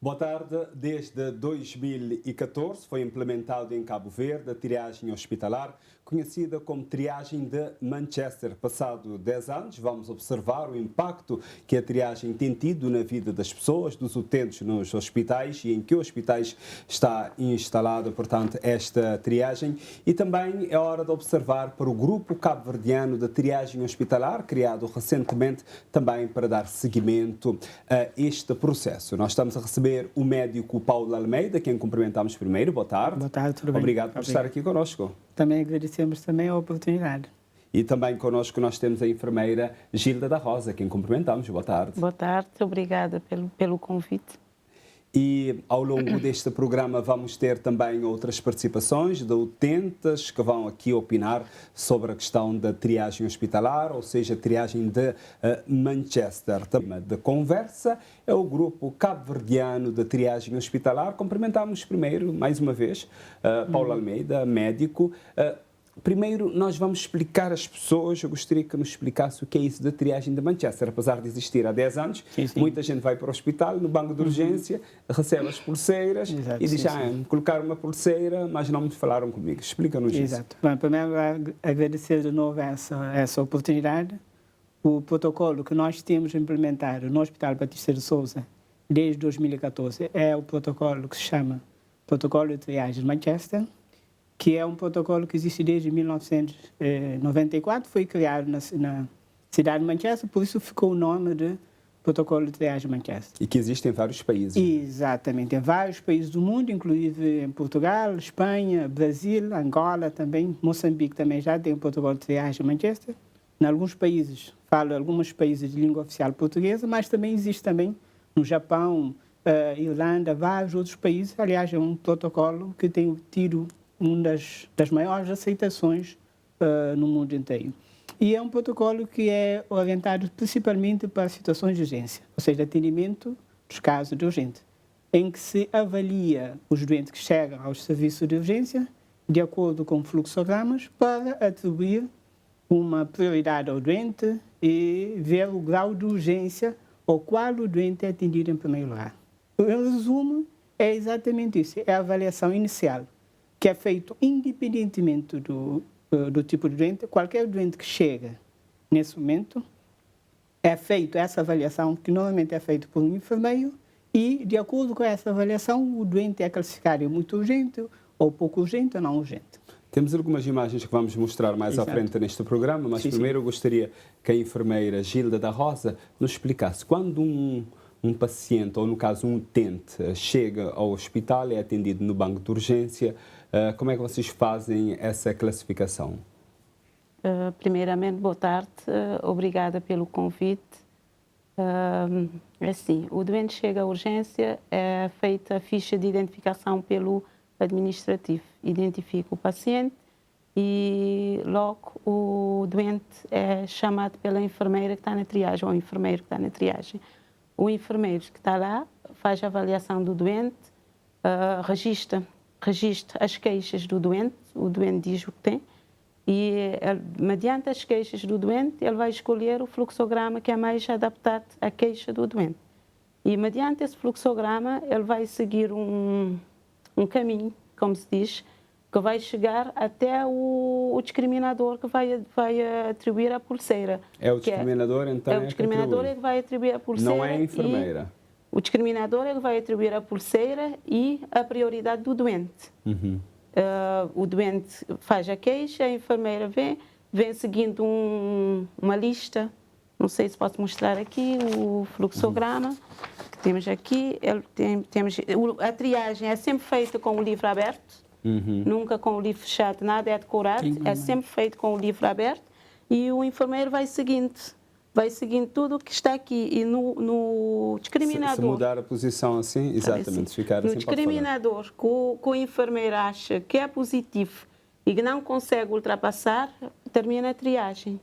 Boa tarde. Desde 2014 foi implementado em Cabo Verde a triagem hospitalar, conhecida como triagem de Manchester. Passado 10 anos, vamos observar o impacto que a triagem tem tido na vida das pessoas, dos utentes nos hospitais e em que hospitais está instalada, portanto, esta triagem. E também é hora de observar para o grupo cabo-verdiano de triagem hospitalar, criado recentemente também para dar seguimento a este processo. Nós estamos a receber o médico Paulo Almeida, quem cumprimentamos primeiro. Boa tarde. Boa tarde, tudo bem? Obrigado por estar aqui conosco. Também agradecemos também a oportunidade. E também connosco nós temos a enfermeira Gilda da Rosa, quem cumprimentamos. Boa tarde. Boa tarde, obrigada pelo convite. E ao longo deste programa vamos ter também outras participações de utentes que vão aqui opinar sobre a questão da triagem hospitalar, ou seja, a triagem de Manchester. O tema de conversa é o grupo cabo-verdiano de triagem hospitalar. Cumprimentamos primeiro, mais uma vez, Paulo Almeida, médico. Primeiro, nós vamos explicar às pessoas, eu gostaria que nos explicasse o que é isso da triagem de Manchester. Apesar de existir há 10 anos, sim. Muita gente vai para o hospital, no banco de urgência, recebe as pulseiras. Exato, e diz, sim. Colocaram uma pulseira, mas não me falaram comigo. Explica-nos isso. Exato. Bom, primeiro, agradecer de novo essa oportunidade. O protocolo que nós temos implementado no Hospital Batista de Souza desde 2014 é o protocolo que se chama Protocolo de Triagem de Manchester, que é um protocolo que existe desde 1994, foi criado na cidade de Manchester, por isso ficou o nome de Protocolo de Triagem de Manchester. E que existe em vários países. Exatamente, em vários países do mundo, inclusive em Portugal, Espanha, Brasil, Angola também, Moçambique também já tem o Protocolo de Triagem de Manchester. Em alguns países, falo alguns países de língua oficial portuguesa, mas também existe também no Japão, Irlanda, vários outros países. Aliás, é um protocolo que tem tido uma das maiores aceitações no mundo inteiro. E é um protocolo que é orientado principalmente para situações de urgência, ou seja, atendimento dos casos de urgência, em que se avalia os doentes que chegam aos serviços de urgência de acordo com fluxogramas para atribuir uma prioridade ao doente e ver o grau de urgência ao qual o doente é atendido em primeiro lugar. Em resumo, é exatamente isso, é a avaliação inicial, que é feito independentemente do tipo de doente. Qualquer doente que chega nesse momento, é feita essa avaliação, que normalmente é feita por um enfermeiro, e, de acordo com essa avaliação, o doente é classificado em muito urgente, ou pouco urgente, ou não urgente. Temos algumas imagens que vamos mostrar mais à frente neste programa, mas primeiro eu gostaria que a enfermeira Gilda da Rosa nos explicasse quando um paciente, ou no caso um utente, chega ao hospital e é atendido no banco de urgência, como é que vocês fazem essa classificação? Primeiramente, boa tarde, obrigada pelo convite. Assim, o doente chega à urgência, é feita a ficha de identificação pelo administrativo, identifica o paciente e logo o doente é chamado pela enfermeira que está na triagem, ou o enfermeiro que está na triagem. O enfermeiro que está lá faz a avaliação do doente, registra as queixas do doente, o doente diz o que tem, e mediante as queixas do doente, ele vai escolher o fluxograma que é mais adaptado à queixa do doente. E mediante esse fluxograma, ele vai seguir um caminho, como se diz, que vai chegar até o discriminador que vai atribuir a pulseira. É o discriminador, então? É o discriminador que vai atribuir a pulseira. Não é a enfermeira? O discriminador ele vai atribuir a pulseira e a prioridade do doente. O doente faz a queixa, a enfermeira vem seguindo uma lista. Não sei se posso mostrar aqui o fluxograma que temos aqui. A triagem é sempre feita com o livro aberto. Nunca com o livro fechado, nada é decorado, é sempre feito com o livro aberto e o enfermeiro vai seguindo tudo o que está aqui. E no discriminador... Se mudar a posição assim, exatamente, se ficar assim, no discriminador que o enfermeiro acha que é positivo e que não consegue ultrapassar, termina a triagem.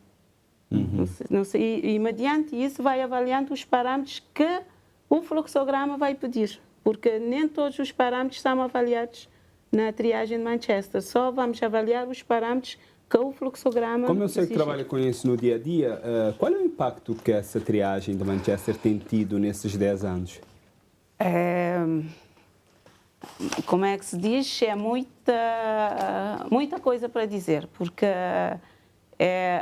E mediante isso vai avaliando os parâmetros que o fluxograma vai pedir, porque nem todos os parâmetros são avaliados na triagem de Manchester, só vamos avaliar os parâmetros que o fluxograma... Como eu sei que trabalha com isso no dia a dia, qual é o impacto que essa triagem de Manchester tem tido nesses 10 anos? Como é que se diz? É muita coisa para dizer, porque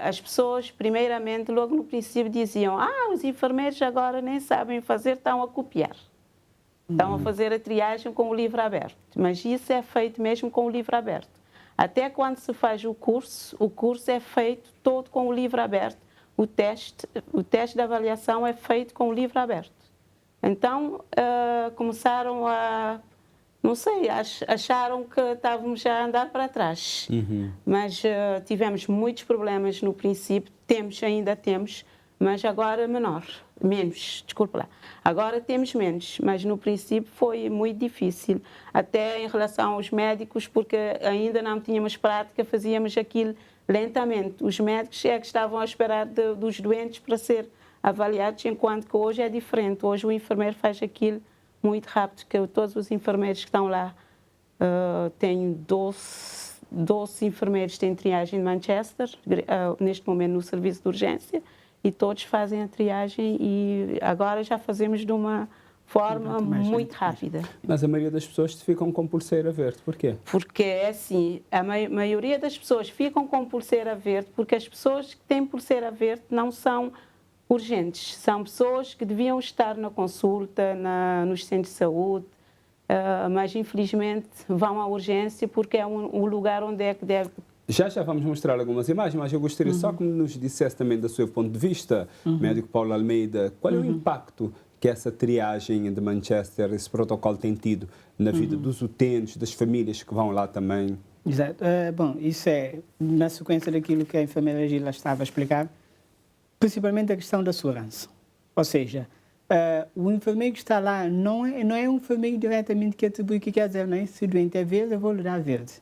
as pessoas, primeiramente, logo no princípio diziam: os enfermeiros agora nem sabem fazer, estão a copiar. Estão a fazer a triagem com o livro aberto. Mas isso é feito mesmo com o livro aberto. Até quando se faz o curso é feito todo com o livro aberto. O teste de avaliação é feito com o livro aberto. Então, começaram a... Não sei, acharam que estávamos já a andar para trás. Mas tivemos muitos problemas no princípio, ainda temos, mas agora menos, desculpa lá. Agora temos menos, mas no princípio foi muito difícil, até em relação aos médicos, porque ainda não tínhamos prática, fazíamos aquilo lentamente. Os médicos é que estavam a esperar dos doentes para ser avaliados, enquanto que hoje é diferente. Hoje o enfermeiro faz aquilo muito rápido, que todos os enfermeiros que estão lá, tenho 12 enfermeiros que têm triagem de Manchester, neste momento no serviço de urgência, e todos fazem a triagem e agora já fazemos de uma forma muito rápida. Mas a maioria das pessoas ficam com pulseira verde, porquê? Porque é assim, a maioria das pessoas ficam com pulseira verde porque as pessoas que têm pulseira verde não são urgentes, são pessoas que deviam estar na consulta, nos centros de saúde, mas infelizmente vão à urgência porque é um lugar onde é que deve... Já vamos mostrar algumas imagens, mas eu gostaria só que nos dissesse também, do seu ponto de vista, médico Paulo Almeida, qual é o impacto que essa triagem de Manchester, esse protocolo tem tido na vida dos utentes, das famílias que vão lá também? Exato. Bom, isso é na sequência daquilo que a enfermeira Gila estava a explicar, principalmente a questão da segurança. Ou seja, o enfermeiro que está lá não é um enfermeiro diretamente que atribui o que quer dizer, né? Se o doente é verde, eu vou lhe dar verde.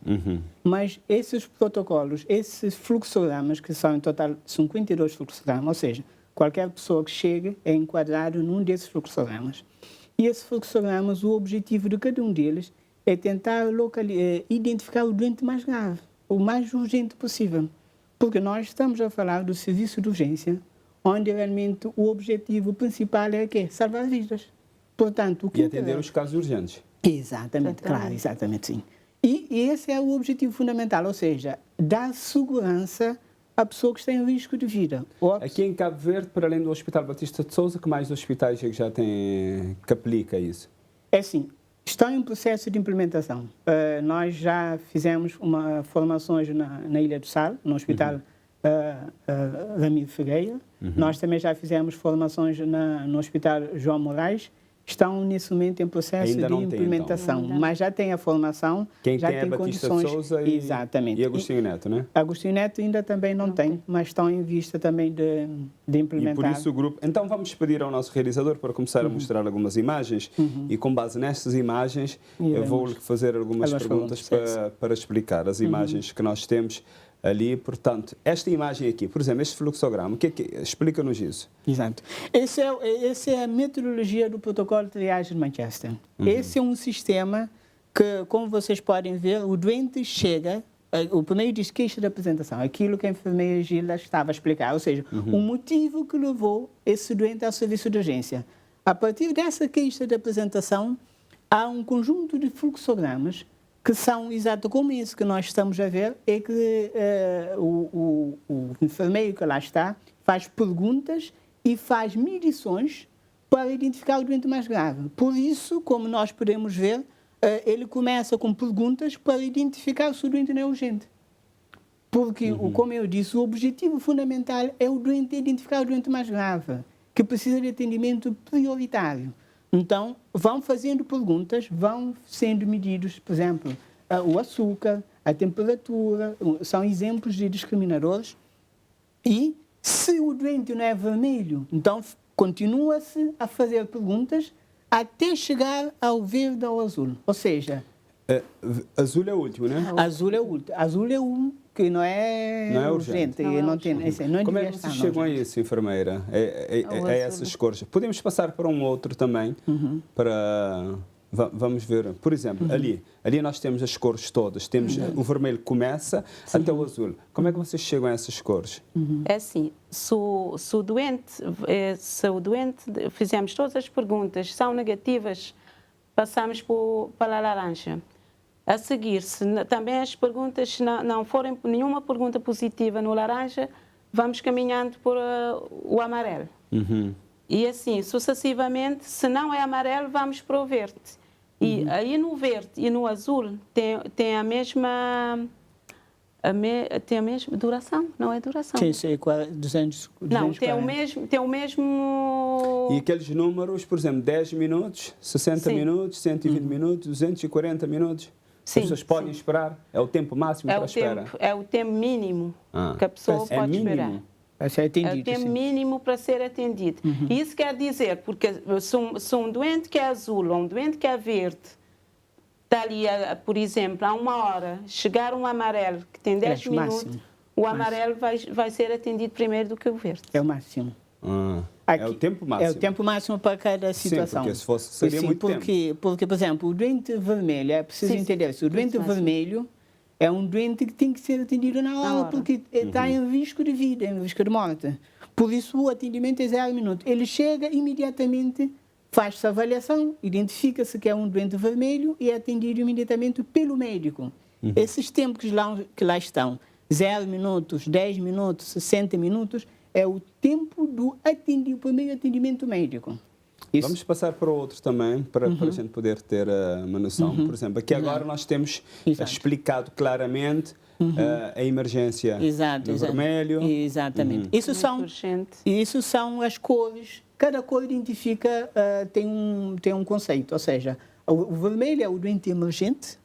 Mas esses protocolos, esses fluxogramas, que são em total 52 fluxogramas, ou seja, qualquer pessoa que chegue é enquadrado num desses fluxogramas. E esses fluxogramas, o objetivo de cada um deles é tentar identificar o doente mais grave, o mais urgente possível. Porque nós estamos a falar do serviço de urgência, onde realmente o objetivo principal é o quê? Salvar vidas. Portanto, o que e atender os casos urgentes. Exatamente, claro, exatamente, sim. E esse é o objetivo fundamental, ou seja, dar segurança à pessoa que está em risco de vida. Aqui em Cabo Verde, para além do Hospital Batista de Sousa, que mais hospitais é que já tem, que aplica isso? É assim, estão em processo de implementação. Nós já fizemos formações na Ilha do Sal, no Hospital Ramiro Ferreira. Nós também já fizemos formações no Hospital João Moraes. Estão nesse momento em processo de implementação, então. Mas já tem a formação, quem já tem condições. Batista de Sousa exatamente. E Agostinho Neto, né? Agostinho Neto ainda também não tem, mas estão em vista também de implementar. E por isso o grupo... Então vamos pedir ao nosso realizador para começar a mostrar algumas imagens e com base nestas imagens eu vou-lhe fazer algumas perguntas para explicar as imagens que nós temos ali. Portanto, esta imagem aqui, por exemplo, este fluxograma, o que é que explica-nos isso? Exato. Essa é a metodologia do protocolo de triagem de Manchester. Esse é um sistema que, como vocês podem ver, o doente chega, o primeiro diz queixa de apresentação, aquilo que a enfermeira Gila estava a explicar, ou seja, o motivo que levou esse doente ao serviço de urgência. A partir dessa queixa de apresentação, há um conjunto de fluxogramas que são exato como isso que nós estamos a ver, é que o enfermeiro que lá está faz perguntas e faz medições para identificar o doente mais grave. Por isso, como nós podemos ver, ele começa com perguntas para identificar se o doente não é urgente. Porque, como eu disse, o objetivo fundamental é o doente identificar o doente mais grave, que precisa de atendimento prioritário. Então, vão fazendo perguntas, vão sendo medidos, por exemplo, o açúcar, a temperatura, são exemplos de discriminadores. E, se o doente não é vermelho, então continua-se a fazer perguntas até chegar ao verde ou ao azul. Ou seja... azul é o último, né? Azul é o último. Azul é um que não é urgente. Como é que vocês chegam a isso, enfermeira? A essas cores? Podemos passar para um outro também, para... Vamos ver, por exemplo, ali nós temos as cores todas, temos o vermelho começa até o azul. Como é que vocês chegam a essas cores? É assim, se o doente, fizemos todas as perguntas, são negativas, passamos para a laranja. A seguir, também as perguntas, se não forem nenhuma pergunta positiva no laranja, vamos caminhando para o amarelo. E assim, sucessivamente, se não é amarelo, vamos para o verde. E aí no verde e no azul tem a mesma... tem a mesma duração? Não é duração? Sim, 200, não, tem o mesmo... E aqueles números, por exemplo, 10 minutos, 60 minutos, 120 minutos, 240 minutos? As pessoas podem esperar? É o tempo máximo para a espera? É o tempo mínimo que a pessoa pode esperar. Para ser atendido, é o tempo mínimo para ser atendido. Isso quer dizer, porque se um doente que é azul ou um doente que é verde está ali, por exemplo, há 1 hora, chegar um amarelo que tem 10 minutos, o amarelo vai ser atendido primeiro do que o verde. É o máximo. É o tempo máximo. É o tempo máximo para cada situação. Sim, porque se fosse, seria muito tempo. Porque, por exemplo, o doente vermelho, é preciso entender isso. O doente vermelho é um doente que tem que ser atendido na hora, porque está em risco de vida, em risco de morte. Por isso, o atendimento é 0 minutos. Ele chega imediatamente, faz-se a avaliação, identifica-se que é um doente vermelho e é atendido imediatamente pelo médico. Esses tempos que lá estão, 0 minutos, 10 minutos, 60 minutos, é o tempo do primeiro atendimento médico. Isso. Vamos passar para outros também, para a gente poder ter uma noção. Por exemplo, aqui agora nós temos explicado claramente a emergência do vermelho. Exatamente. Isso são as cores. Cada cor identifica, tem um conceito. Ou seja, o vermelho é o doente emergente,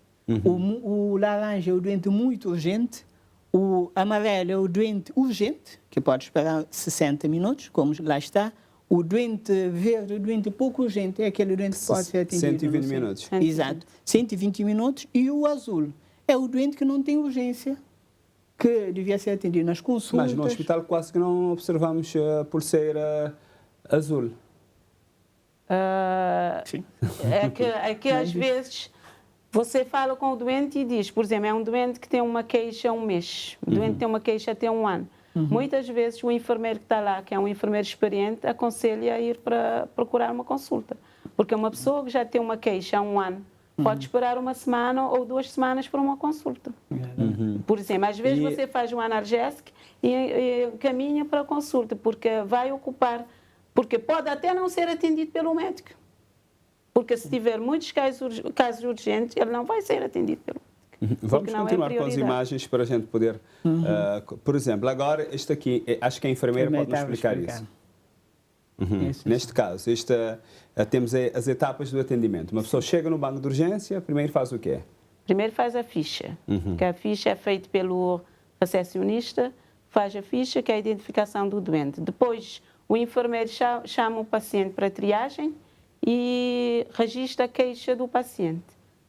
o laranja é o doente muito urgente, o amarelo é o doente urgente, que pode esperar 60 minutos, como lá está. O doente verde, o doente pouco urgente, é aquele doente que pode ser atendido. 120 minutos. Exato, 120 minutos. E o azul é o doente que não tem urgência, que devia ser atendido nas consultas. Mas no hospital quase que não observamos a pulseira azul. Sim. É que às vezes você fala com o doente e diz, por exemplo, é um doente que tem uma queixa há 1 mês, o doente tem uma queixa até 1 ano. Muitas vezes o enfermeiro que está lá, que é um enfermeiro experiente, aconselha a ir para procurar uma consulta. Porque uma pessoa que já tem uma queixa há 1 ano pode esperar 1 semana ou 2 semanas para uma consulta. Por exemplo, às vezes você faz um analgésico e caminha para a consulta, porque vai ocupar, porque pode até não ser atendido pelo médico. Porque se tiver muitos casos urgentes, ele não vai ser atendido pelo médico. Vamos continuar com as imagens para a gente poder... por exemplo, agora, este aqui, acho que a enfermeira pode nos explicar isso. Neste caso, temos as etapas do atendimento. Uma pessoa chega no banco de urgência, primeiro faz o quê? Primeiro faz a ficha, que a ficha é feita pelo recepcionista, faz a ficha, que é a identificação do doente. Depois, o enfermeiro chama o paciente para a triagem e registra a queixa do paciente.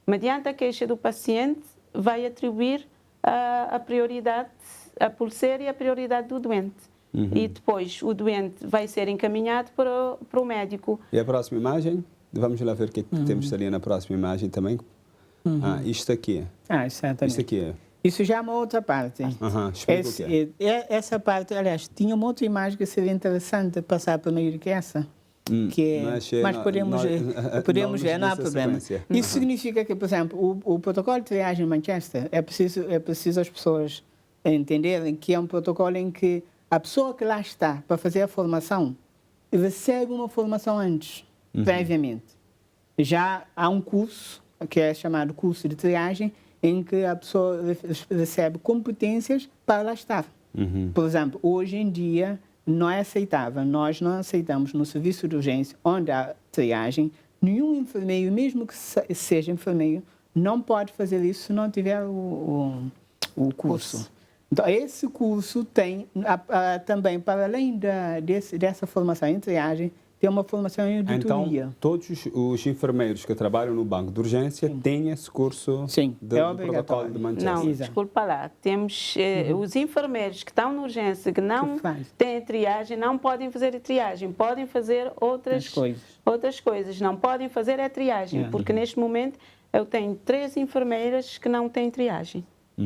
Mediante a queixa do paciente, vai atribuir a prioridade, a pulseira e a prioridade do doente. E depois o doente vai ser encaminhado para o médico. E a próxima imagem? Vamos lá ver o que temos ali na próxima imagem também. Isto aqui. Exatamente. Isto aqui. Isso já é uma outra parte. Explica o que é. Essa parte, aliás, tinha uma outra imagem que seria interessante passar primeiro que essa. Mas podemos ver, não há problema. Isso significa que, por exemplo, o protocolo de triagem em Manchester, é preciso as pessoas entenderem que é um protocolo em que a pessoa que lá está para fazer a formação recebe uma formação antes, previamente. Já há um curso, que é chamado curso de triagem, em que a pessoa recebe competências para lá estar. Por exemplo, hoje em dia, não é aceitável, nós não aceitamos no serviço de urgência, onde há triagem, nenhum enfermeiro, mesmo que seja enfermeiro, não pode fazer isso se não tiver o curso. Então, esse curso tem também, para além dessa formação em triagem, tem uma formação em auditoria. Então, todos os enfermeiros que trabalham no banco de urgência têm esse curso do protocolo de Manchester? Não, desculpa lá. Temos os enfermeiros que estão na urgência, que não têm triagem, não podem fazer a triagem. Podem fazer outras coisas. Não podem fazer a triagem, porque neste momento eu tenho 3 enfermeiras que não têm triagem.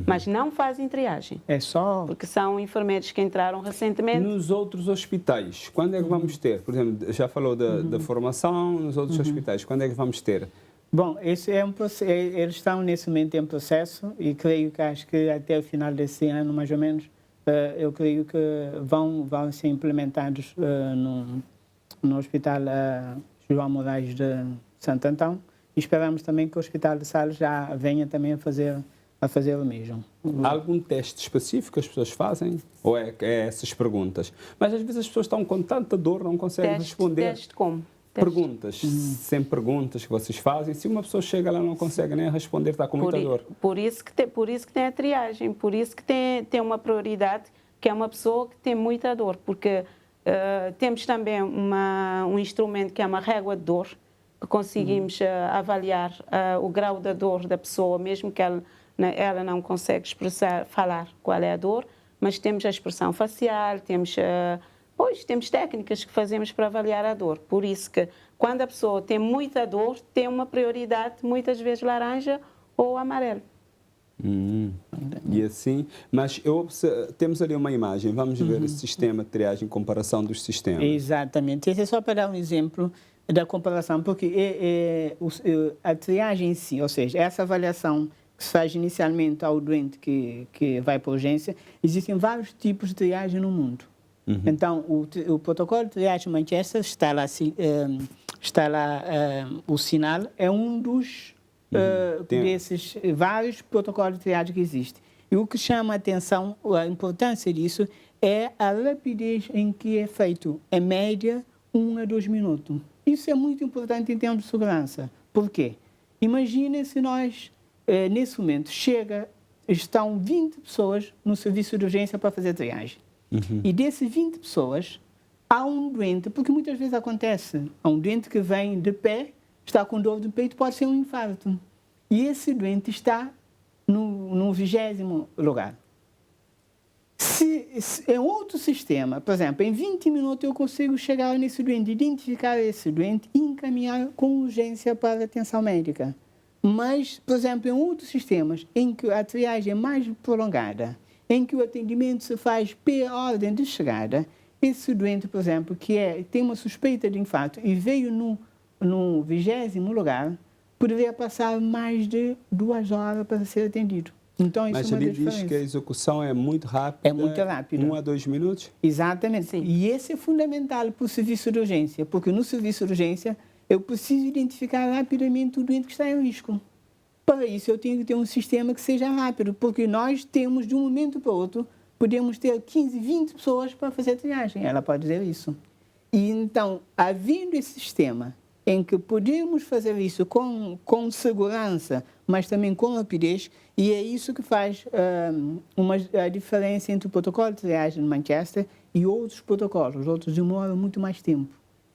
Mas não fazem triagem. É só... Porque são enfermeiros que entraram recentemente. Nos outros hospitais, quando é que vamos ter? Por exemplo, já falou da formação, nos outros hospitais, quando é que vamos ter Bom, esse é um processo, eles estão nesse momento em processo e creio que acho que até o final desse ano, mais ou menos, eu creio que vão ser implementados no Hospital João Moraes de Santo Antão e esperamos também que o Hospital de Sales já venha também a fazer o mesmo. Há algum teste específico que as pessoas fazem? Ou é essas perguntas? Mas às vezes as pessoas estão com tanta dor, não conseguem responder. Teste como? Perguntas, sem perguntas que vocês fazem. Se uma pessoa chega lá e não consegue nem responder, está com muita dor. Por isso que tem a triagem, por isso que tem uma prioridade, que é uma pessoa que tem muita dor, porque temos também um instrumento que é uma régua de dor, que conseguimos avaliar o grau da dor da pessoa, mesmo que ela não consegue falar qual é a dor, mas temos a expressão facial, temos técnicas que fazemos para avaliar a dor. Por isso que, quando a pessoa tem muita dor, tem uma prioridade, muitas vezes laranja ou amarelo. E assim, mas temos ali uma imagem, vamos ver esse sistema de triagem em comparação dos sistemas. Exatamente. Esse é só para dar um exemplo da comparação, porque a triagem em si, ou seja, essa avaliação que se faz inicialmente ao doente que vai para a urgência, existem vários tipos de triagem no mundo. Então, o protocolo de triagem Manchester está lá o sinal, é um dos desses vários protocolos de triagem que existem. E o que chama a atenção, a importância disso, é a rapidez em que é feito, em média, 1 a 2 minutos. Isso é muito importante em termos de segurança. Por quê? Imagina se nós, nesse momento, estão 20 pessoas no serviço de urgência para fazer triagem. E desses 20 pessoas, há um doente, porque muitas vezes acontece, há um doente que vem de pé, está com dor do peito, pode ser um infarto. E esse doente está no 20º lugar. Se é outro sistema, por exemplo, em 20 minutos eu consigo chegar nesse doente, identificar esse doente e encaminhar com urgência para a atenção médica. Mas, por exemplo, em outros sistemas em que a triagem é mais prolongada, em que o atendimento se faz pela ordem de chegada, esse doente, por exemplo, tem uma suspeita de infarto e veio no 20º lugar, poderia passar mais de 2 horas para ser atendido. Então, isso mas é uma ele diferença. diz que a execução é muito rápida. É muito rápida. 1 a 2 minutos? Exatamente. Sim. E esse é fundamental para o serviço de urgência, porque no serviço de urgência eu preciso identificar rapidamente o doente que está em risco. Para isso, eu tenho que ter um sistema que seja rápido, porque nós temos, de um momento para o outro, podemos ter 15, 20 pessoas para fazer a triagem. Ela pode dizer isso. E então, havendo esse sistema em que podemos fazer isso com segurança, mas também com rapidez, e é isso que faz a diferença entre o protocolo de triagem de Manchester e outros protocolos. Os outros demoram muito mais tempo.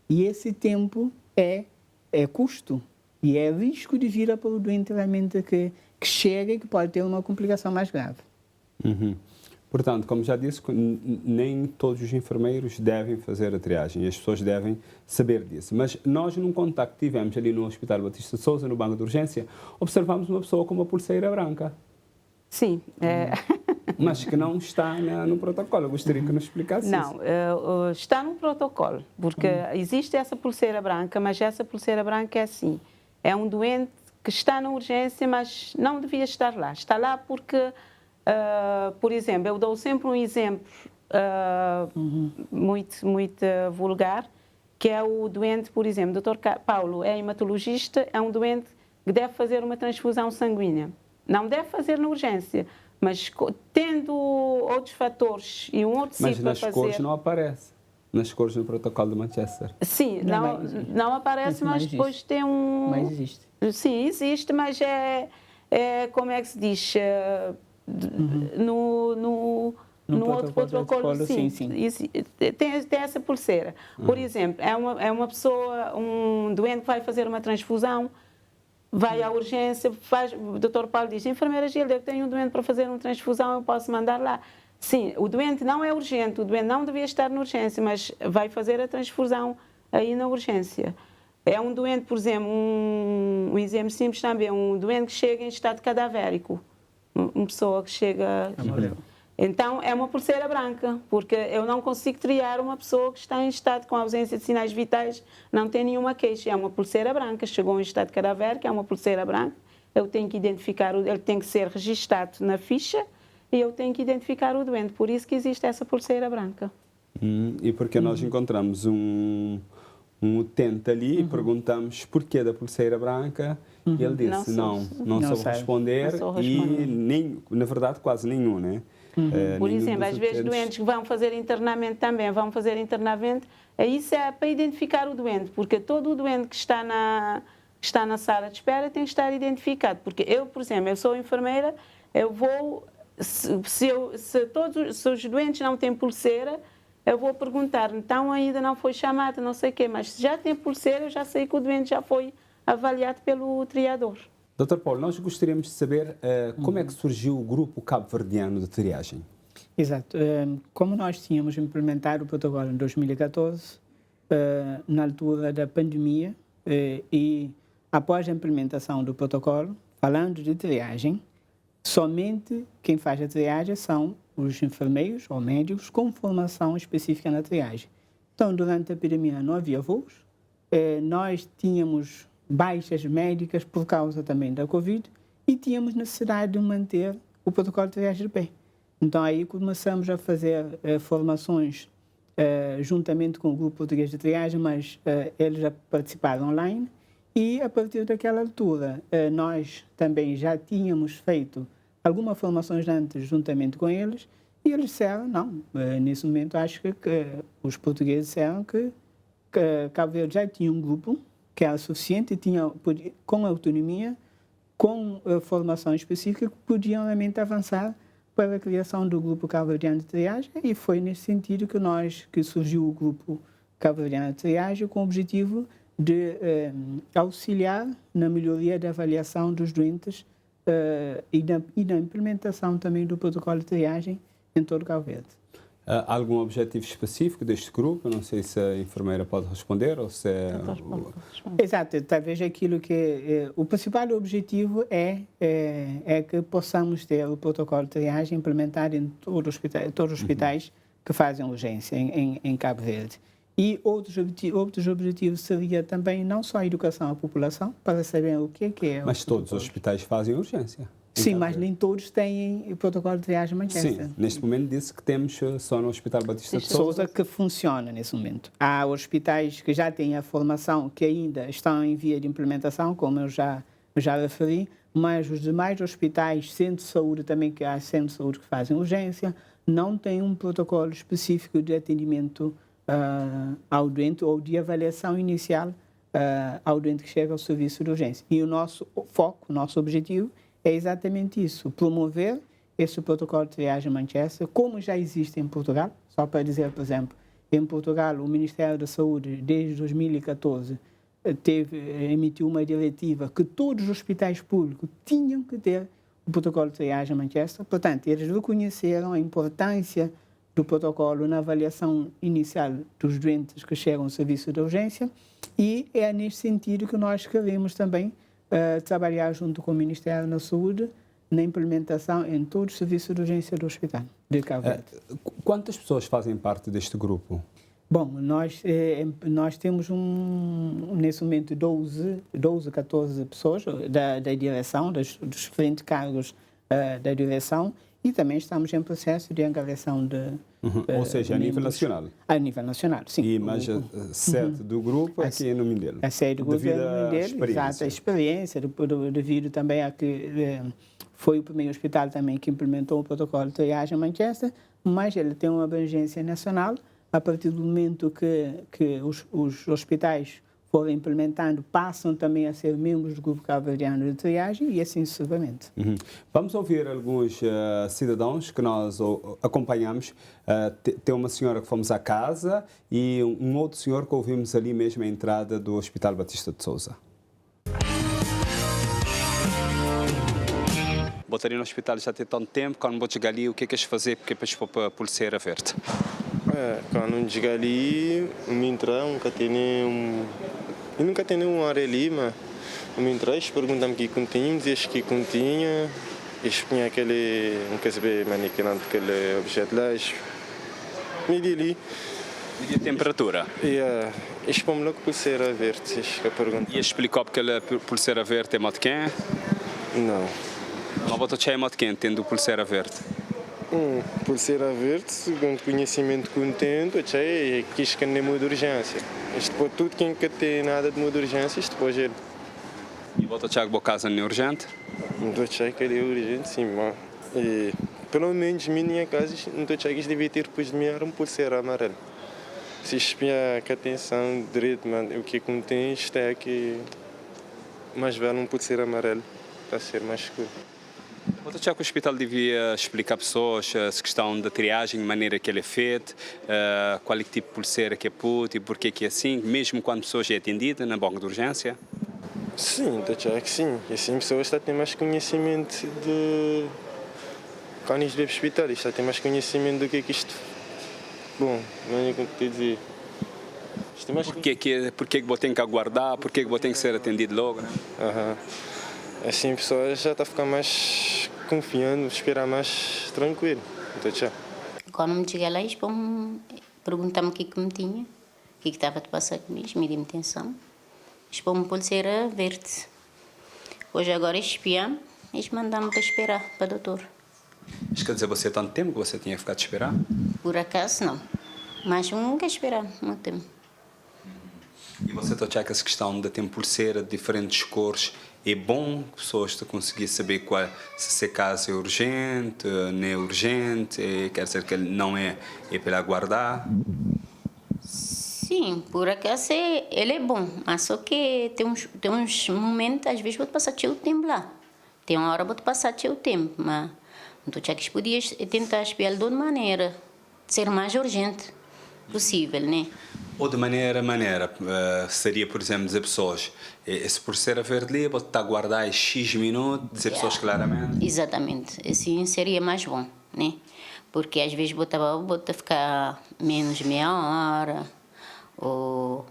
E esse tempo é custo. E é risco de vida para o doente realmente que chega e que pode ter uma complicação mais grave. Portanto, como já disse, nem todos os enfermeiros devem fazer a triagem e as pessoas devem saber disso. Mas nós, num contacto que tivemos ali no Hospital Batista Souza, no banco de urgência, observamos uma pessoa com uma pulseira branca. Sim. Mas que não está no protocolo. Eu gostaria que nos explicasse isso. Não, está no protocolo, porque existe essa pulseira branca, mas essa pulseira branca é assim. É um doente que está na urgência, mas não devia estar lá. Está lá porque, por exemplo, eu dou sempre um exemplo muito vulgar, que é o doente, por exemplo, o Dr. Paulo é hematologista, é um doente que deve fazer uma transfusão sanguínea. Não deve fazer na urgência, mas tendo outros fatores e um outro mas sítio para fazer... Mas nas cores não aparece. Nas cores do protocolo de Manchester. Sim, não aparece, mas depois tem um... Mas existe. Sim, existe, mas como é que se diz? No outro protocolo, sim. Tem essa pulseira. Por exemplo, é uma pessoa, um doente que vai fazer uma transfusão, vai à urgência, o Dr. Paulo diz, enfermeira Gilda, eu tenho um doente para fazer uma transfusão, eu posso mandar lá. Sim, o doente não é urgente, o doente não devia estar na urgência, mas vai fazer a transfusão aí na urgência. É um doente, por exemplo, um exemplo simples também, um doente que chega em estado cadavérico. Uma pessoa que chega... Então, é uma pulseira branca, porque eu não consigo triar uma pessoa que está em estado com ausência de sinais vitais, não tem nenhuma queixa. É uma pulseira branca, chegou em estado cadavérico, é uma pulseira branca. Eu tenho que identificar, ele tem que ser registado na ficha e eu tenho que identificar o doente. Por isso que existe essa pulseira branca. E porque nós encontramos um utente ali e perguntamos porquê da pulseira branca e ele disse, não soube responder e, nem, na verdade, quase nenhum, né? Por exemplo, às vezes doentes que vão fazer internamento também, isso é para identificar o doente, porque todo o doente que está na sala de espera tem que estar identificado, porque eu, por exemplo, eu sou enfermeira, eu vou, se os doentes não têm pulseira, eu vou perguntar, então ainda não foi chamado, não sei o quê, mas se já tem pulseira, eu já sei que o doente já foi avaliado pelo triador. Dr. Paulo, nós gostaríamos de saber como é que surgiu o grupo cabo-verdiano de triagem. Exato. Como nós tínhamos implementado o protocolo em 2014, na altura da pandemia, e após a implementação do protocolo, falando de triagem, somente quem faz a triagem são os enfermeiros ou médicos com formação específica na triagem. Então, durante a epidemia não havia voos, nós tínhamos baixas médicas por causa também da Covid e tínhamos necessidade de manter o protocolo de triagem de pé. Então, aí começamos a fazer formações juntamente com o grupo português de triagem, mas eles já participaram online e, a partir daquela altura, nós também já tínhamos feito algumas formações antes juntamente com eles e eles disseram, não, nesse momento acho que os portugueses disseram que Cabo Verde já tinha um grupo que era suficiente e tinha, com autonomia, com formação específica, que podiam realmente avançar para a criação do grupo cabo-verdiano de triagem e foi nesse sentido que surgiu o grupo cabo-verdiano de triagem com o objetivo de auxiliar na melhoria da avaliação dos doentes e na implementação também do protocolo de triagem em todo o Cabo Verde. Algum objetivo específico deste grupo? Não sei se a enfermeira pode responder ou se é... Exato, talvez aquilo que... o principal objetivo é que possamos ter o protocolo de triagem implementado em todos os hospitais que fazem urgência em Cabo Verde. E outros objetivos seria também não só a educação à população, para saber o que é... Mas todos os hospitais fazem urgência. Sim, mas nem todos têm o protocolo de triagem Manchester. Sim, neste momento disse que temos só no Hospital Batista de Sousa que funciona nesse momento. Há hospitais que já têm a formação, que ainda estão em via de implementação, como eu já referi, mas os demais hospitais, centros de saúde também, que há centros de saúde que fazem urgência, não têm um protocolo específico de atendimento ao doente ou de avaliação inicial ao doente que chega ao serviço de urgência. E o nosso foco, o nosso objetivo é exatamente isso, promover esse protocolo de triagem Manchester, como já existe em Portugal. Só para dizer, por exemplo, em Portugal, o Ministério da Saúde, desde 2014, emitiu uma diretiva que todos os hospitais públicos tinham que ter o protocolo de triagem Manchester. Portanto, eles reconheceram a importância do protocolo na avaliação inicial dos doentes que chegam ao serviço de urgência e é nesse sentido que nós queremos também trabalhar junto com o Ministério da Saúde na implementação em todos os serviços de urgência do Hospital de Cabo Verde. Quantas pessoas fazem parte deste grupo? Bom, nós temos nesse momento 12, 14 pessoas da direção, dos diferentes cargos da direção e também estamos em processo de angariação de... Ou seja, a nível nacional? A nível nacional, sim. E mais a sede do grupo aqui no Mindelo? A sede do grupo é no Mindelo, exato, a experiência, devido também a que foi o primeiro hospital também que implementou o protocolo de triagem em Manchester, mas ele tem uma abrangência nacional. A partir do momento que os hospitais forem implementando, passam também a ser membros do grupo cabo-verdiano de triagem e assim sucessivamente. Vamos ouvir alguns cidadãos que nós acompanhamos. Tem uma senhora que fomos à casa e um outro senhor que ouvimos ali mesmo à entrada do Hospital Batista de Sousa. Botaria no hospital já tem tanto tempo, quando vou chegar ali, o que é que fazer porque para expor a pulseira verde? Quando chegar ali, me entrar, nunca tenho uma área ali, mas me entrar, perguntam-me que continha, dizes que continha, tinha aquele, não quer saber, maniquinando aquele objeto lá, medi ali. E a temperatura? E expõe-me logo pulseira verde, que a pergunta. E explicou porque a pulseira verde é modo quem? Não. Mas você é modo quem, tendo pulseira verde? Pulseira verde, segundo conhecimento que eu entendo, é que isto não é muita urgência. Isto pode tudo quem que tem nada de muita urgência, isto pode ir. E você acha que a casa não é urgente? Não estou achando que ele é urgente, sim, mas pelo menos minha casa, não estou achando que isto devia ter depois de mim era pulseira amarela. Se espinha com atenção direito, o que contém isto é que mais vale pulseira amarelo para ser mais escuro. Você acha que o hospital devia explicar às pessoas a questão da triagem, a maneira que ele é feito, qual é o tipo de pulseira que é puto e porquê que é assim, mesmo quando a pessoa já é atendida na banca de urgência? Sim, estou achando que sim. E assim a pessoa está a ter mais conhecimento de... Quando isto vai para o hospital, está a ter mais conhecimento do que isto... Bom, não é o que eu te dizer. Porquê que você tem que aguardar, porquê que você tem que ser atendido logo, né? Assim a pessoa já está a ficar mais confiante, esperar mais tranquilo. Então, quando me cheguei lá, eles perguntaram-me o que me tinha, o que estava a passar comigo, me deu atenção. Eles pôs-me pulseira verde. Hoje agora espiam, eles mandaram-me para esperar, para o doutor. Isso quer dizer, você há tanto tempo que você tinha ficado a esperar? Por acaso, não. Mas nunca esperar muito tempo. E você está a achar que essa questão de ter pulseira de diferentes cores é bom que as pessoas conseguirem saber se caso é urgente, não é urgente, quer dizer que ele não é para aguardar? Sim, por acaso ele é bom, mas só que tem uns momentos, às vezes, vou passar o tempo lá. Tem uma hora vou passar o tempo, mas não estou que podias tentar espiar de outra maneira, ser mais urgente possível, né? Ou de maneira seria, por exemplo, dizer pessoas, esse pulseira verde ali, vou estar a guardar X minutos, dizer pessoas claramente? Exatamente, assim seria mais bom, né? Porque às vezes vou ficar menos meia hora, ou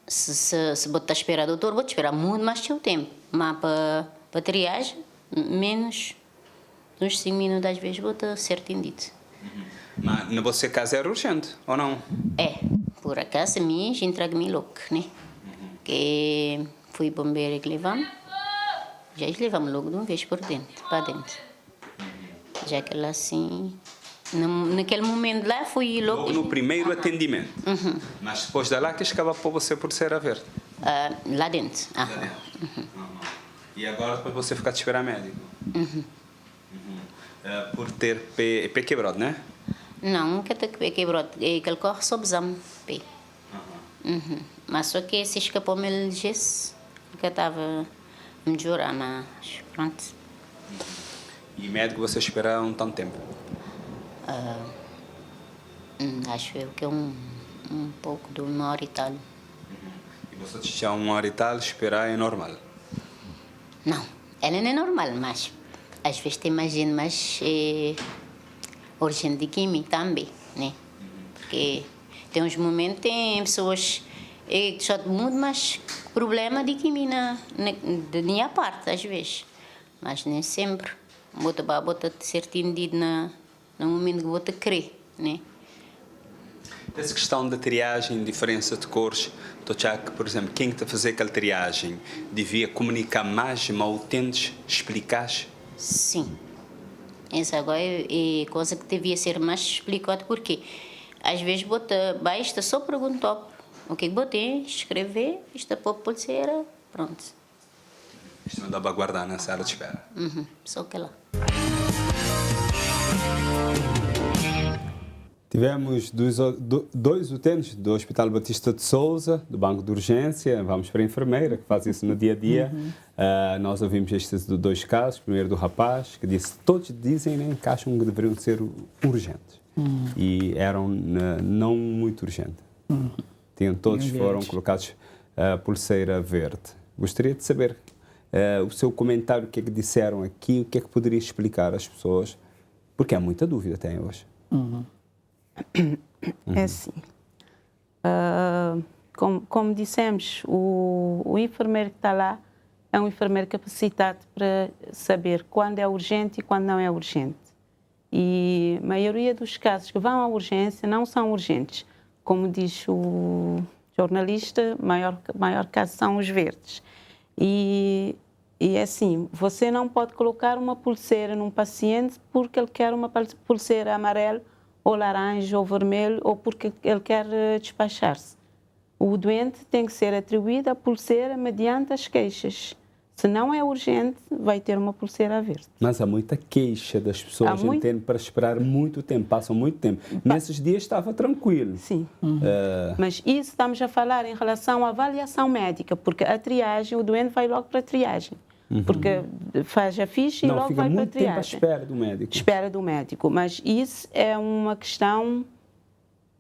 se vou estar a esperar o doutor, vou esperar muito mais tempo, mas para triagem, menos uns 5 minutos às vezes vou estar a ser atendido. Mas no vosso caso era urgente, ou não? Por acaso, a mim, já entreguei-me logo, né? Que fui bombeiro que levamos, já levamos logo de uma vez para dentro. Já que ela assim, naquele momento lá, fui logo... No primeiro atendimento? Mas depois da lá que escava para você pulseira verde? Lá dentro. E agora depois você ficar a esperar médico? Por ter pé quebrado, não é? Não, nunca tem que quebrado. Ele corre sob exame, pé. Mas só que se escapou-me o gesso, porque estava a melhorar, mas pronto. E médico você espera tanto tempo? Acho eu que é um pouco de 1 hora e tal. E você tinha 1 hora e tal, esperar é normal? Não, ela não é normal, mas às vezes tem mais gente mais urgente que mim também, né? Porque tem uns momentos, tem pessoas que só têm muito mais problema do que mim da minha parte, às vezes. Mas nem sempre. Bota ser atendido no momento que vou te querer, né? Essa questão da triagem, diferença de cores, estou a achar que, por exemplo, quem está a fazer aquela triagem devia comunicar mais, mal tentes, explicar? Sim. Essa agora é coisa que devia ser mais explicada, porque às vezes basta só perguntar o que botei, escrever, isto é para pulseira, pronto. Isto não dá para guardar na sala de espera. Só que lá. Tivemos dois utentes do Hospital Batista de Souza, do Banco de Urgência. Vamos para a enfermeira, que faz isso no dia a dia. Nós ouvimos estes 2 casos. Primeiro do rapaz, que disse todos dizem, né, que acham que deveriam ser urgentes. E eram não muito urgentes. Todos foram colocados pulseira verde. Gostaria de saber o seu comentário, o que é que disseram aqui, o que é que poderia explicar às pessoas, porque há muita dúvida até hoje. É assim. Como dissemos, o enfermeiro que está lá é um enfermeiro capacitado para saber quando é urgente e quando não é urgente. E a maioria dos casos que vão à urgência não são urgentes. Como diz o jornalista, maior caso são os verdes. E é assim, você não pode colocar uma pulseira num paciente porque ele quer uma pulseira amarela ou laranja ou vermelho ou porque ele quer despachar-se. O doente tem que ser atribuído a pulseira mediante as queixas. Se não é urgente, vai ter uma pulseira verde. Mas há muita queixa das pessoas, entende, para esperar muito tempo, passam muito tempo. Nesses dias estava tranquilo. Sim. Mas isso estamos a falar em relação à avaliação médica, porque a triagem, o doente vai logo para a triagem. Porque faz a ficha e logo vai para a triagem. Não, fica muito tempo à espera do médico. Espera do médico. Mas isso é uma questão,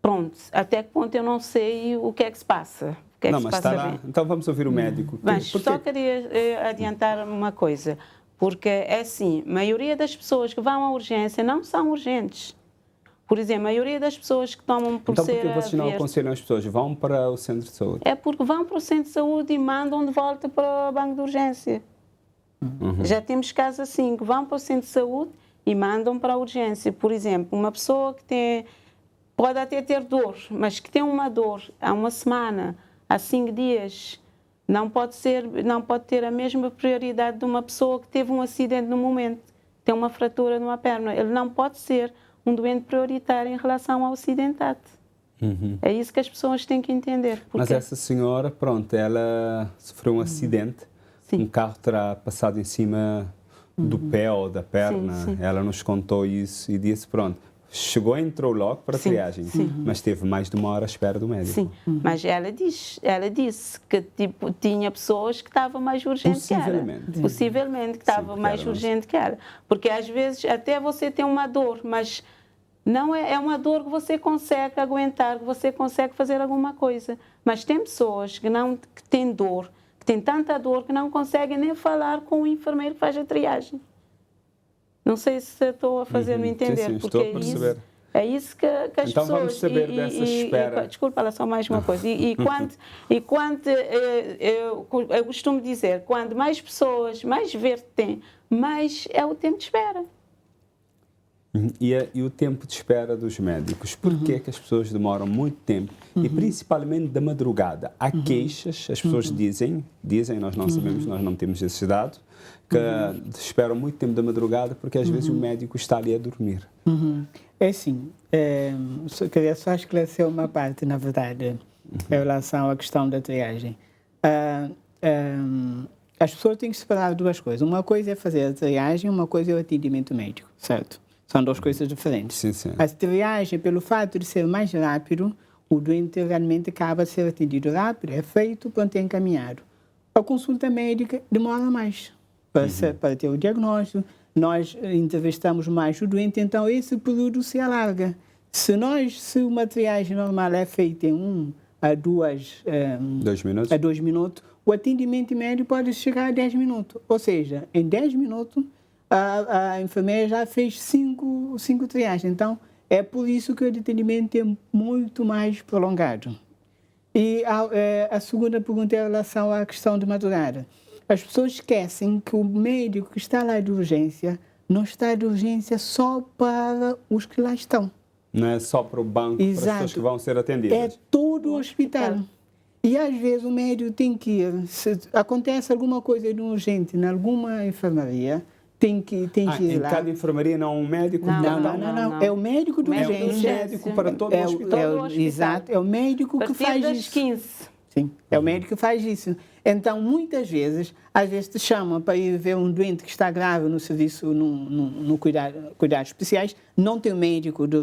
pronto, até que ponto eu não sei o que é que se passa. Não, mas está lá. Então vamos ouvir o médico. Mas só queria adiantar uma coisa, porque é assim, a maioria das pessoas que vão à urgência não são urgentes. Por exemplo, a maioria das pessoas que tomam pulseira Então por que vocês não aconselham as pessoas? Vão para o centro de saúde? É porque vão para o centro de saúde e mandam de volta para o banco de urgência. Já temos casos assim, que vão para o centro de saúde e mandam para a urgência. Por exemplo, uma pessoa que pode até ter dor, mas que tem uma dor há uma semana, há 5 dias, não pode ter a mesma prioridade de uma pessoa que teve um acidente no momento, tem uma fratura numa perna. Ele não pode ser um doente prioritário em relação ao acidentado. É isso que as pessoas têm que entender. Mas essa senhora, pronto, ela sofreu um acidente, um carro terá passado em cima do pé ou da perna, ela nos contou isso e disse, pronto, chegou e entrou logo para a triagem, mas teve mais de 1 hora à espera do médico. Sim, mas ela disse que tipo, tinha pessoas que estavam mais urgentes que ela. Possivelmente que estava mais urgente que ela. Porque às vezes até você tem uma dor, mas não é uma dor que você consegue aguentar, que você consegue fazer alguma coisa. Mas tem pessoas que têm dor, que têm tanta dor que não conseguem nem falar com o enfermeiro que faz a triagem. Não sei se estou a fazer-me entender, sim, porque estou a perceber. É isso que as pessoas... Então vamos saber dessa espera. Desculpa, lá só mais uma coisa. Eu costumo dizer, quando mais pessoas, mais verde tem, mais é o tempo de espera. E o tempo de espera dos médicos? Por que é que as pessoas demoram muito tempo? E principalmente da madrugada. Há queixas, as pessoas dizem, nós não sabemos, nós não temos esse dado, que esperam muito tempo da madrugada porque às vezes o médico está ali a dormir. É assim, queria só esclarecer uma parte, na verdade, em relação à questão da triagem. As pessoas têm que separar 2 coisas. Uma coisa é fazer a triagem, uma coisa é o atendimento médico, certo? São 2 coisas diferentes. Sim. A triagem, pelo fato de ser mais rápido, o doente realmente acaba de ser atendido rápido, é feito, pronto, é encaminhado. A consulta médica demora mais para ter o diagnóstico, nós entrevistamos mais o doente, então esse período se alarga. Se uma triagem normal é feita em 1 a 2 minutos, o atendimento médico pode chegar a 10 minutos. Ou seja, em 10 minutos, a enfermeira já fez 5 triagens. Então, é por isso que o atendimento é muito mais prolongado. E a segunda pergunta é em relação à questão de madrugada. As pessoas esquecem que o médico que está lá de urgência não está de urgência só para os que lá estão. Não é só para o banco, para as pessoas que vão ser atendidas. É todo o hospital. E às vezes o médico tem que ir, se acontece alguma coisa de urgente em alguma enfermaria, tem que ir lá. Em cada enfermaria não é um médico? Não. É o médico de urgência. É um médico para todo o hospital. Exato, é o médico que faz isso. 15. Sim, é o médico que faz isso. Então, muitas vezes, às vezes te chamam para ir ver um doente que está grave no serviço, no cuidados especiais, não tem um médico de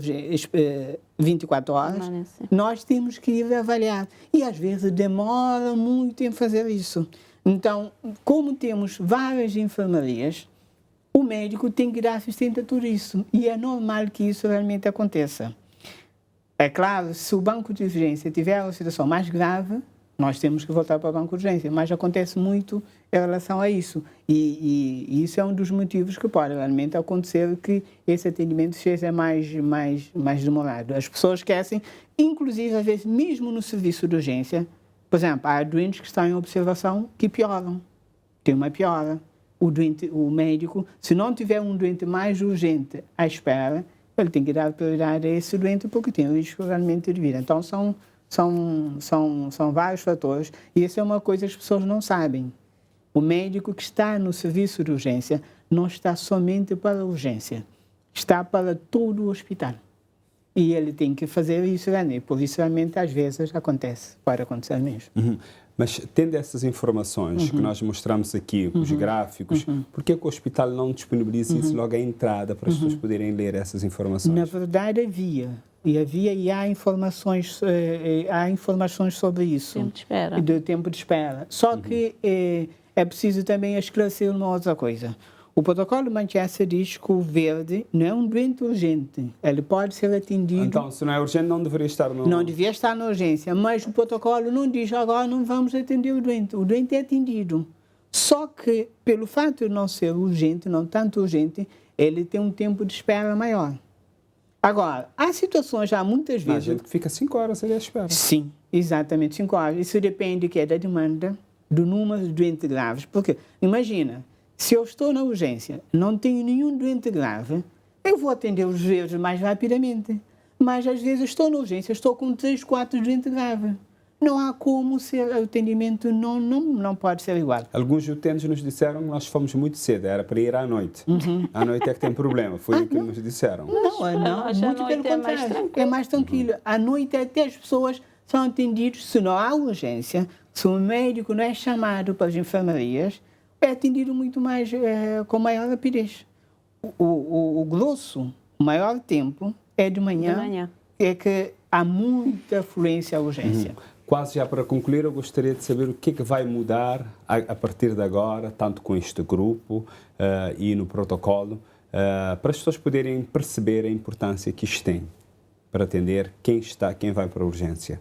24 horas, nós temos que ir avaliar. E às vezes demora muito em fazer isso. Então, como temos várias enfermarias, o médico tem que dar assistência a tudo isso. E é normal que isso realmente aconteça. É claro, se o banco de urgência tiver uma situação mais grave, nós temos que voltar para o banco de urgência, mas acontece muito em relação a isso. E isso é um dos motivos que pode realmente acontecer que esse atendimento seja mais demorado. As pessoas esquecem, inclusive, às vezes, mesmo no serviço de urgência, por exemplo, há doentes que estão em observação que pioram. tem uma piora. O médico, se não tiver um doente mais urgente à espera, ele tem que dar prioridade a esse doente porque tem risco realmente de vida. Então, são vários fatores e isso é uma coisa que as pessoas não sabem. O médico que está no serviço de urgência não está somente para a urgência, está para todo o hospital. E ele tem que fazer isso, né? Por isso, realmente, às vezes, pode acontecer mesmo. Mas, tendo essas informações que nós mostramos aqui, os gráficos, por que o hospital não disponibiliza isso logo à entrada para as pessoas poderem ler essas informações? Na verdade, e há informações sobre isso. Tempo de espera. Do tempo de espera. Só que é preciso também esclarecer uma outra coisa. O protocolo Manchester diz que o verde não é um doente urgente. Ele pode ser atendido... Então, se não é urgente, não deveria estar no... Não devia estar na urgência, mas o protocolo não diz agora não vamos atender o doente. O doente é atendido. Só que, pelo fato de não ser urgente, não tanto urgente, ele tem um tempo de espera maior. Agora, há situações já muitas vezes... Há gente que fica 5 horas ali à espera. Sim, exatamente, 5 horas. Isso depende da demanda, do número de doentes graves. Porque, imagina... Se eu estou na urgência, não tenho nenhum doente grave, eu vou atender os verdes mais rapidamente. Mas, às vezes, estou na urgência, estou com 3, 4 doentes graves. Não há como ser, o atendimento não pode ser igual. Alguns utentes nos disseram que nós fomos muito cedo, era para ir à noite. À noite é que tem problema, foi o que nos disseram. Não, muito pelo contrário. É mais tranquilo. À noite até as pessoas são atendidas, se não há urgência, se o médico não é chamado para as enfermarias, é atendido muito mais, com maior rapidez. O grosso, o maior tempo, é de manhã. É que há muita afluência à urgência. Quase já para concluir, eu gostaria de saber o que é que vai mudar a partir de agora, tanto com este grupo e no protocolo, para as pessoas poderem perceber a importância que isto tem para atender quem vai para a urgência.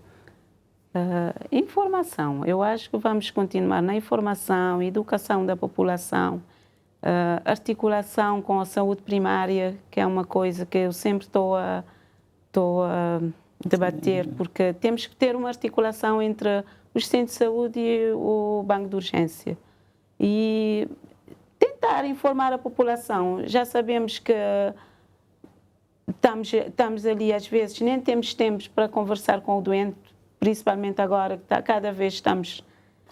Informação. Eu acho que vamos continuar na informação, educação da população, articulação com a saúde primária, que é uma coisa que eu sempre estou a debater, porque temos que ter uma articulação entre os centros de saúde e o banco de urgência. E tentar informar a população. Já sabemos que estamos ali, às vezes, nem temos tempo para conversar com o doente, principalmente agora que cada vez estamos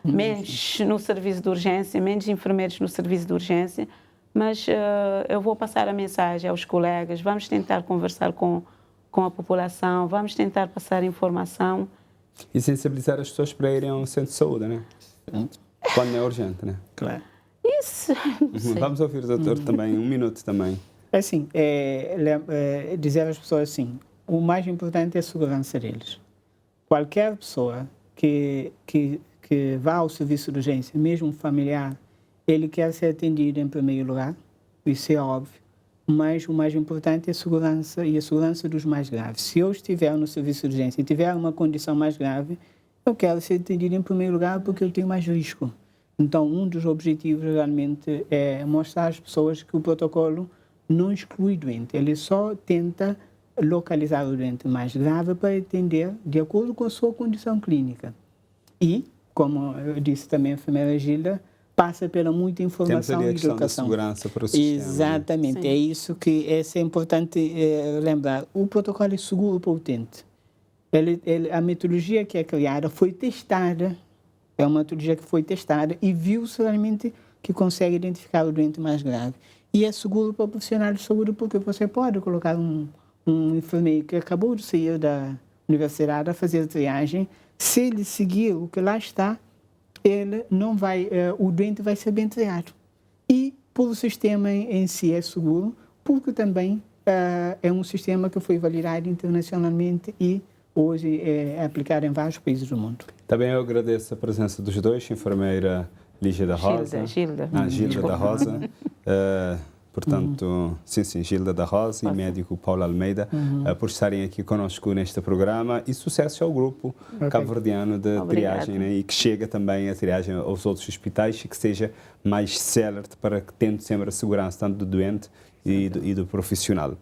menos no serviço de urgência, menos enfermeiros no serviço de urgência, mas eu vou passar a mensagem aos colegas, vamos tentar conversar com a população, vamos tentar passar informação. E sensibilizar as pessoas para irem a um centro de saúde, né? Quando não é urgente, né? Claro. Isso. Vamos ouvir o doutor também, 1 minuto também. Assim, dizer às pessoas assim, o mais importante é a segurança deles. Qualquer pessoa que vá ao serviço de urgência, mesmo um familiar, ele quer ser atendido em primeiro lugar, isso é óbvio, mas o mais importante é a segurança e a segurança dos mais graves. Se eu estiver no serviço de urgência e tiver uma condição mais grave, eu quero ser atendido em primeiro lugar porque eu tenho mais risco. Então, um dos objetivos realmente é mostrar às pessoas que o protocolo não exclui doente, ele só tenta localizar o doente mais grave para atender de acordo com a sua condição clínica. E, como eu disse também a enfermeira Gilda, passa pela muita informação e educação. Da segurança para o sistema. Exatamente, Sim. é isso que é importante lembrar. O protocolo é seguro para o utente. A metodologia que é criada foi testada, é uma metodologia que foi testada e viu-se realmente que consegue identificar o doente mais grave. E é seguro para o profissional de saúde porque você pode colocar um enfermeiro que acabou de sair da universidade a fazer a triagem, se ele seguir o que lá está, ele não vai, o doente vai ser bem triado. E por o sistema em si é seguro, porque também é um sistema que foi validado internacionalmente e hoje é aplicado em vários países do mundo. Também eu agradeço a presença dos dois, enfermeira Lígia da Rosa. Gilda Da Rosa. Portanto, sim, Gilda da Rosa e médico Paulo Almeida, por estarem aqui conosco neste programa e sucesso ao grupo cabo-verdiano de triagem, né? E que chega também a triagem aos outros hospitais e que seja mais célere para que tenha sempre a segurança tanto do doente e do profissional.